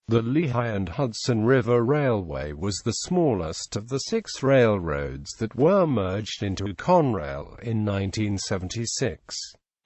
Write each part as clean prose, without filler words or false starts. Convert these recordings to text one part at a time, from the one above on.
The Lehigh and Hudson River Railway was the smallest of the 6 railroads that were merged into Conrail in 1976.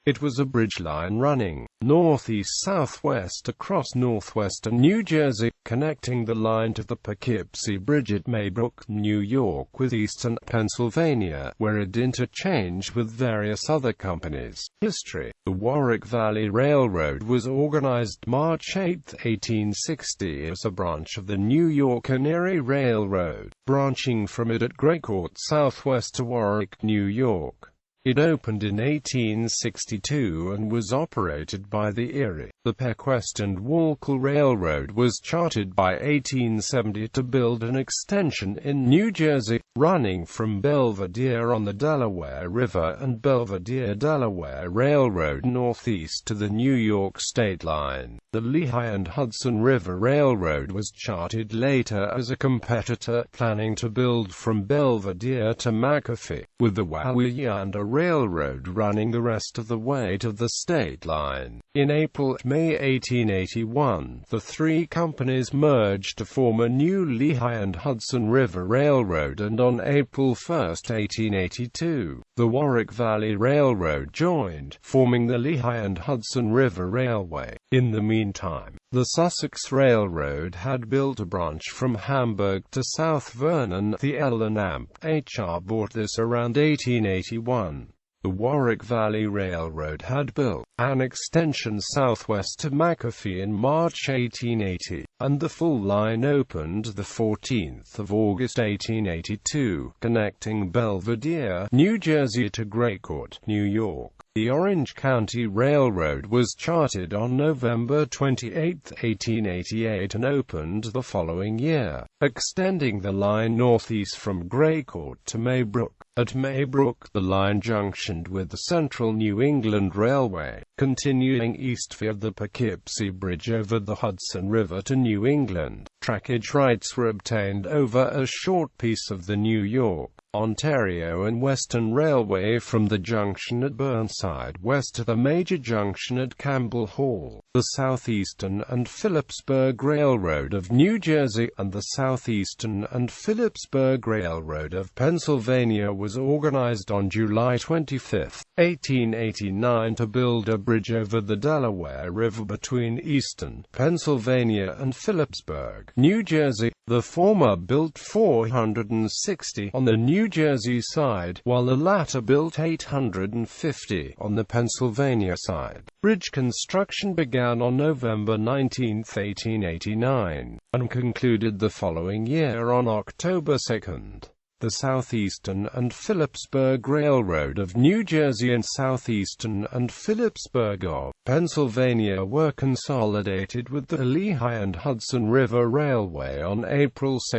It was a bridge line running northeast-southwest across northwestern New Jersey, connecting the line to the Poughkeepsie Bridge at Maybrook, New York with Easton, Pennsylvania, where it interchanged with various other companies. History. The Warwick Valley Railroad was organized March 8, 1860 as a branch of the New York and Erie Railroad, branching from it at Greycourt southwest to Warwick, New York. It opened in 1862 and was operated by the Erie. The Pequest and Walker Railroad was chartered by 1870 to build an extension in New Jersey, running from Belvidere on the Delaware River and Belvidere Delaware Railroad northeast to the New York state line. The Lehigh and Hudson River Railroad was chartered later as a competitor, planning to build from Belvidere to McAfee, with the Wallyanda Railroad running the rest of the way to the state line. In April-May 1881, the 3 companies merged to form a new Lehigh and Hudson River Railroad, and on April 1, 1882, the Warwick Valley Railroad joined, forming the Lehigh and Hudson River Railway. In the meantime, the Sussex Railroad had built a branch from Hamburg to South Vernon. The L&M HR bought this around 1881. The Warwick Valley Railroad had built an extension southwest to McAfee in March 1880, and the full line opened the 14th of August 1882, connecting Belvidere, New Jersey to Greycourt, New York. The Orange County Railroad was chartered on November 28, 1888 and opened the following year, extending the line northeast from Greycourt to Maybrook. At Maybrook, the line junctioned with the Central New England Railway, continuing east via the Poughkeepsie Bridge over the Hudson River to New England. Trackage rights were obtained over a short piece of the New York, Ontario and Western Railway from the junction at Burnside west to the major junction at Campbell Hall. The Southeastern and Phillipsburg Railroad of New Jersey and the Southeastern and Phillipsburg Railroad of Pennsylvania was organized on July 25, 1889 to build a bridge over the Delaware River between Easton, Pennsylvania and Phillipsburg, New Jersey. The former built 460 on the New Jersey side, while the latter built 850 on the Pennsylvania side. Bridge construction began on November 19, 1889, and concluded the following year on October 2. The Southeastern and Phillipsburg Railroad of New Jersey and Southeastern and Phillipsburg of Pennsylvania were consolidated with the Lehigh and Hudson River Railway on April 2,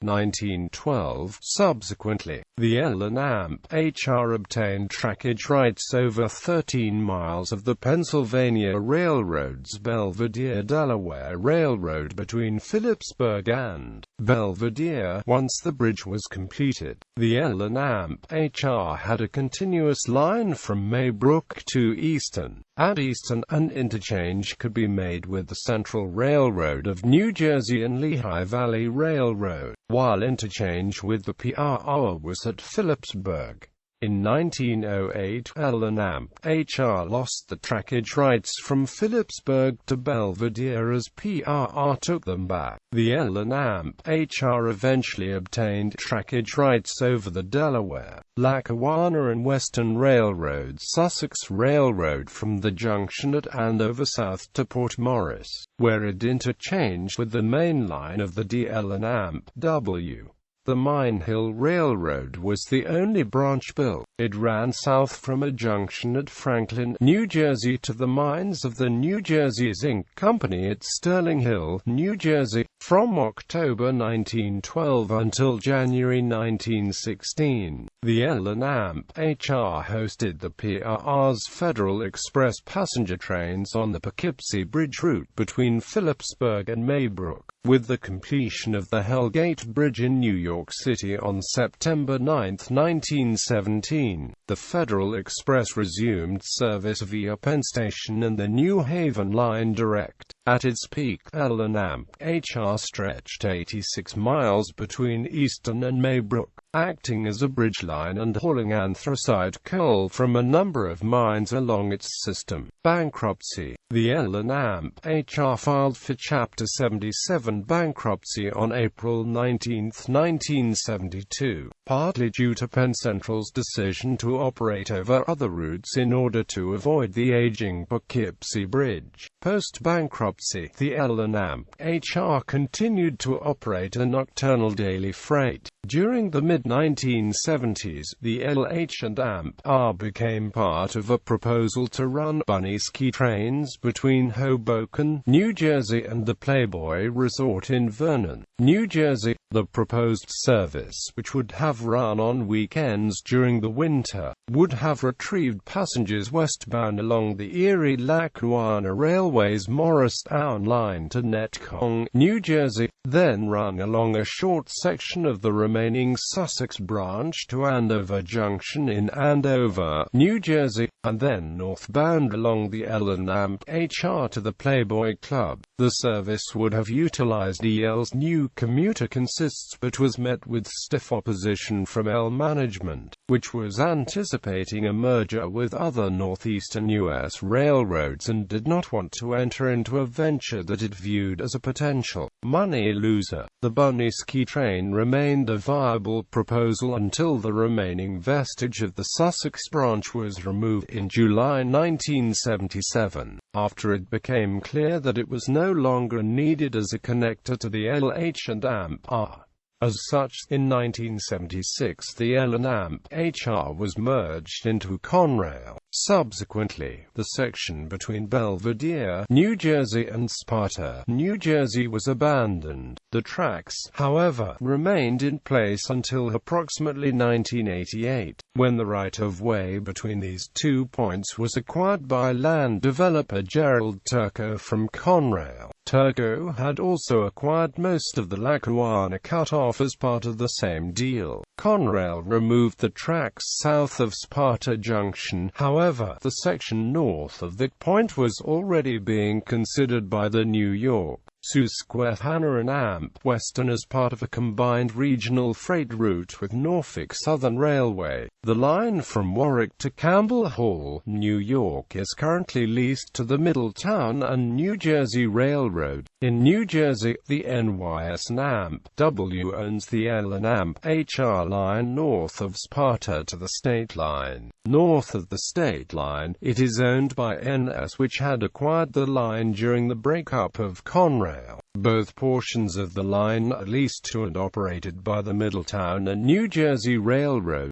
1912. Subsequently, the L&M HR obtained trackage rights over 13 miles of the Pennsylvania Railroad's Belvidere Delaware Railroad between Phillipsburg and Belvidere. Once the bridge was completed, the L&M HR had a continuous line from Maybrook to Easton. At Easton, an interchange could be made with the Central Railroad of New Jersey and Lehigh Valley Railroad, while interchange with the PRR was at Phillipsburg. In 1908, L&M HR lost the trackage rights from Phillipsburg to Belvidere as PRR took them back. The L&M HR eventually obtained trackage rights over the Delaware, Lackawanna and Western Railroad, Sussex Railroad from the junction at Andover south to Port Morris, where it interchanged with the main line of the DL&M W. The Mine Hill Railroad was the only branch built. It ran south from a junction at Franklin, New Jersey to the mines of the New Jersey Zinc Company at Sterling Hill, New Jersey, from October 1912 until January 1916. The L&M HR hosted the PRR's Federal Express passenger trains on the Poughkeepsie Bridge route between Phillipsburg and Maybrook. With the completion of the Hell Gate Bridge in New York City on September 9, 1917, the Federal Express resumed service via Penn Station and the New Haven Line direct. At its peak, L&AMP-HR stretched 86 miles between Easton and Maybrook, acting as a bridge line and hauling anthracite coal from a number of mines along its system. Bankruptcy. The L&AMP-HR filed for Chapter 77 bankruptcy on April 19, 1972, partly due to Penn Central's decision to operate over other routes in order to avoid the aging Poughkeepsie Bridge. Post-bankruptcy, the L&AMP-HR continued to operate a nocturnal daily freight. During the mid-1970s, the L&AMP-R became part of a proposal to run bunny ski trains between Hoboken, New Jersey and the Playboy Resort in Vernon, New Jersey. The proposed service, which would have run on weekends during the winter, would have retrieved passengers westbound along the Erie-Lackawanna Railway's Morristown line to Netcong, New Jersey, then run along a short section of the remaining Sussex branch to Andover Junction in Andover, New Jersey, and then northbound along the L&AMP-HR to the Playboy Club. The service would have utilized EL's new commuter consists but was met with stiff opposition from L management, which was anticipating a merger with other northeastern U.S. railroads and did not want to enter into a venture that it viewed as a potential money loser. The bunny ski train remained a viable proposal until the remaining vestige of the Sussex branch was removed in July 1977, after it became clear that it was no longer needed as a connector to the L&AMP-R. As such, in 1976 the L&AMP-HR was merged into Conrail. Subsequently, the section between Belvidere, New Jersey and Sparta, New Jersey was abandoned. The tracks, however, remained in place until approximately 1988, when the right-of-way between these two points was acquired by land developer Gerald Turco from Conrail. Turco had also acquired most of the Lackawanna cut-off as part of the same deal. Conrail removed the tracks south of Sparta Junction. However, the section north of that point was already being considered by the New York, Susquehanna and AMP Western as part of a combined regional freight route with Norfolk Southern Railway. The line from Warwick to Campbell Hall, New York is currently leased to the Middletown and New Jersey Railroad. In New Jersey, the NYS&AMP-W owns the L&AMP-HR line north of Sparta to the state line. North of the state line, it is owned by NS, which had acquired the line during the breakup of Conrail. Both portions of the line are leased to and operated by the Middletown and New Jersey Railroad.